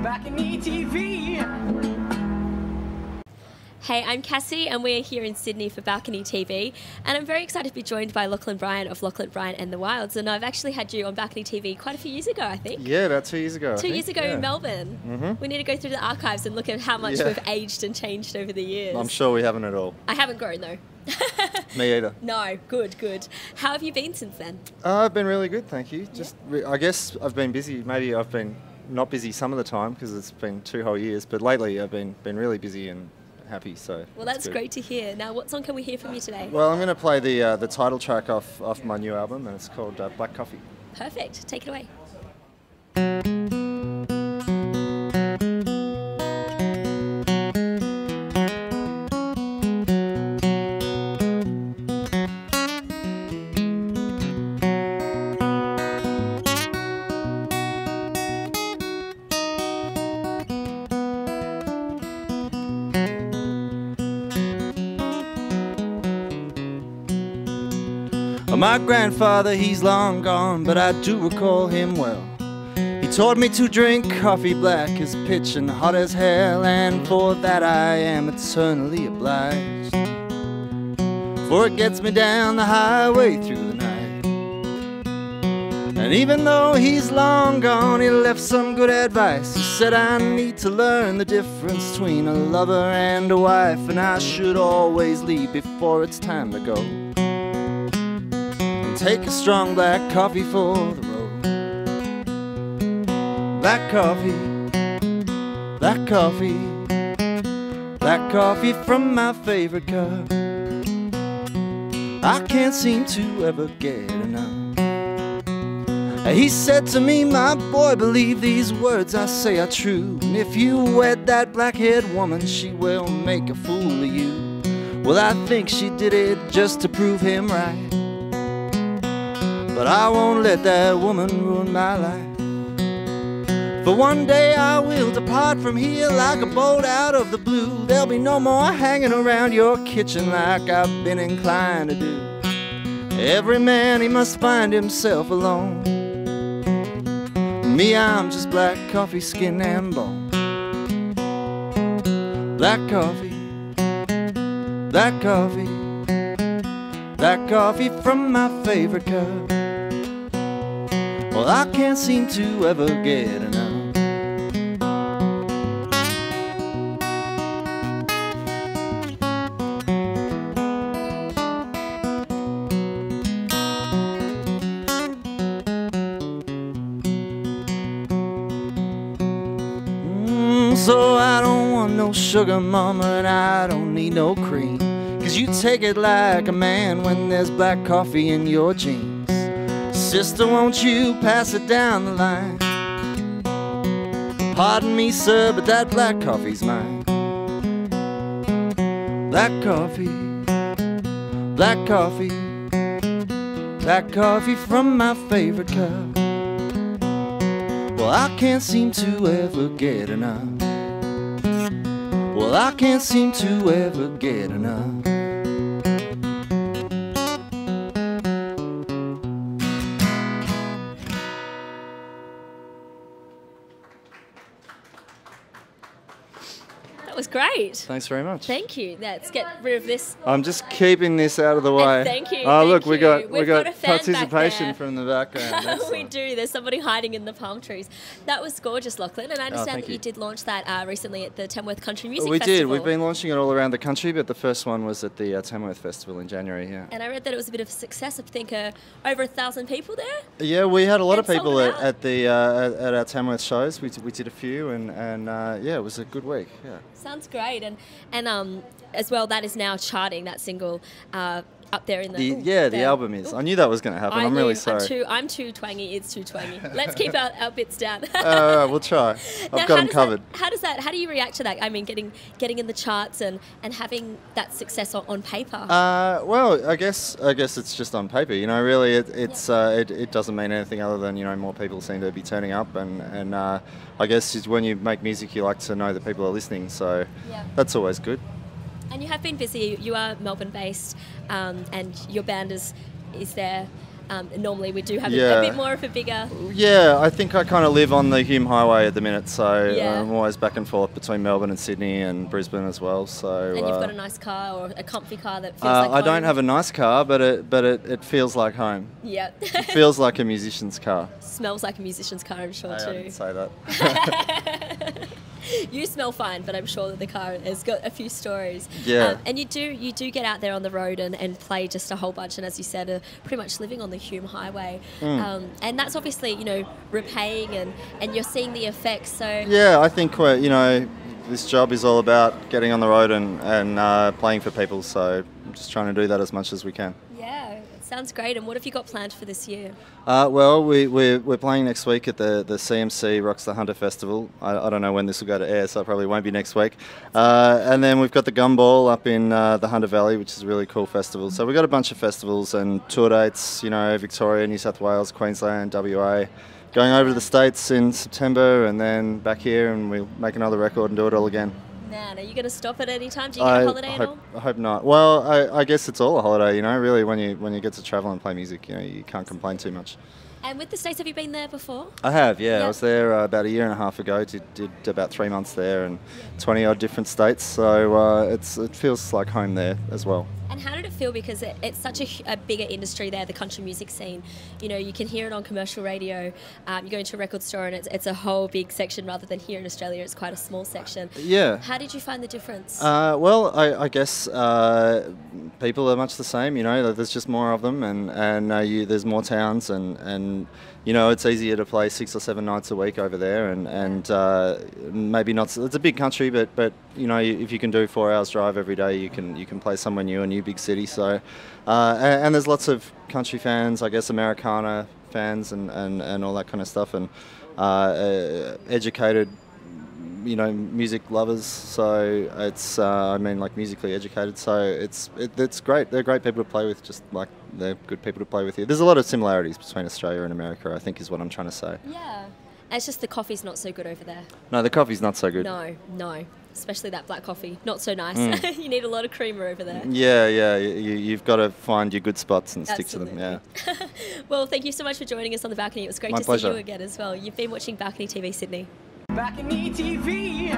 BalconyTV. Hey, I'm Cassie and we're here in Sydney for Balcony TV, and I'm very excited to be joined by LACHLAN Bryan of LACHLAN Bryan and the Wilds, and I've actually had you on Balcony TV quite a few years ago, I think. Yeah, about 2 years ago. Two years ago in Melbourne. We need to go through the archives and look at how much we've aged and changed over the years. I'm sure we haven't at all. I haven't grown though. Me either. No, good, good. How have you been since then? I've been really good, thank you. Just, I guess I've been busy. Maybe I've been not busy some of the time because it's been 2 whole years, but lately I've been really busy and happy, so well, that's great to hear. Now, what song can we hear from you today? Well, I'm going to play the title track off my new album, and it's called Black Coffee. Perfect. Take it away. My grandfather, he's long gone, but I do recall him well. He taught me to drink coffee black as pitch and hot as hell, and for that I am eternally obliged. For it gets me down the highway through the night. And even though he's long gone, he left some good advice. He said I need to learn the difference between a lover and a wife, and I should always leave before it's time to go. Take a strong black coffee for the road. Black coffee, black coffee, black coffee from my favorite cup. I can't seem to ever get enough. He said to me, my boy, believe these words I say are true. And if you wed that black-haired woman, she will make a fool of you. Well, I think she did it just to prove him right. But I won't let that woman ruin my life. For one day I will depart from here like a bolt out of the blue. There'll be no more hanging around your kitchen like I've been inclined to do. Every man, he must find himself alone. Me, I'm just black coffee, skin and bone. Black coffee, black coffee, black coffee from my favorite cup. Well, I can't seem to ever get enough. So I don't want no sugar, mama, and I don't need no cream. 'Cause you take it like a man when there's black coffee in your jeans. Sister, won't you pass it down the line? Pardon me, sir, but that black coffee's mine. Black coffee, black coffee, black coffee from my favorite cup. Well, I can't seem to ever get enough. Well, I can't seem to ever get enough. That was great. Thanks very much. Thank you. Let's get rid of this. I'm just keeping this out of the way. Thank you. Oh, look, we've we got a fan participation back there. from the background. We do. There's somebody hiding in the palm trees. That was gorgeous, LACHLAN, and I understand that you did launch that recently at the Tamworth Country Music Festival. We did. We've been launching it all around the country, but the first one was at the Tamworth Festival in January. Yeah. And I read that it was a bit of a success. I think over 1,000 people there. Yeah, we had a lot of And people sold it at our Tamworth shows. We did a few, and yeah, it was a good week. Yeah. Sounds great, and as well, that is now charting, that single up there in the... the album is. I knew that was going to happen. I'm really sorry. I'm too twangy, it's too twangy. Let's keep our bits down. We'll try. I've got them covered. How do you react to that? I mean, getting in the charts and having that success on paper? Well, I guess it's just on paper. You know, really, it doesn't mean anything other than, you know, more people seem to be turning up, and I guess when you make music, you like to know that people are listening. So that's always good. And you have been busy. You are Melbourne-based, and your band is there Normally we do have a bit more of a bigger... Yeah, I think I kind of live on the Hume Highway at the minute, so Yeah. I'm always back and forth between Melbourne and Sydney and Brisbane as well. So And you've got a nice car or a comfy car that feels like I don't home. have a nice car, but it feels like home. Yeah. It feels like a musician's car. Smells like a musician's car, I'm sure, I too. didn't say that. You smell fine, but I'm sure that the car has got a few stories. Yeah. And you do get out there on the road and play just a whole bunch, and as you said, pretty much living on the Hume Highway. And that's obviously, repaying and you're seeing the effects. So Yeah, I think this job is all about getting on the road and playing for people. So I'm just trying to do that as much as we can. yeah, it sounds great. And what have you got planned for this year? Well, we're playing next week at the CMC Rocks the Hunter Festival. I don't know when this will go to air, so it probably won't be next week. And then we've got the Gumball up in the Hunter Valley, which is a really cool festival. So we've got a bunch of festivals and tour dates, Victoria, New South Wales, Queensland, WA. Going over to the States in September and then back here, and we'll make another record and do it all again. Man, are you going to stop at any time? Do you get a holiday at all? I hope not. Well, I guess it's all a holiday, really, when you get to travel and play music, you can't complain too much. And with the States, have you been there before? I have, yeah. Yeah. I was there about a year and a half ago. Did about 3 months there and 20 odd different states. So it feels like home there as well. And how did it feel? Because it's such a bigger industry there, the country music scene. You can hear it on commercial radio. You go into a record store and it's a whole big section rather than here in Australia, it's quite a small section. Yeah. How did you find the difference? Well, I guess people are much the same. There's just more of them, and there's more towns, and it's easier to play 6 or 7 nights a week over there, and maybe not. It's a big country, but if you can do 4 hours drive every day, you can play somewhere new, a new big city. So, and there's lots of country fans, I guess, Americana fans, and all that kind of stuff, and educated. Music lovers, so it's musically educated, so it's great. They're great people to play with, just like they're good people to play with here. There's a lot of similarities between Australia and America, I think, is what I'm trying to say. Yeah. And it's just the coffee's not so good over there. No, the coffee's not so good. No. Especially that black coffee. Not so nice. You need a lot of creamer over there. Yeah. You've got to find your good spots and stick to them, yeah. Well, thank you so much for joining us on the balcony. It was great My to pleasure. see you again as well. You've been watching Balcony TV Sydney. BalconyTV.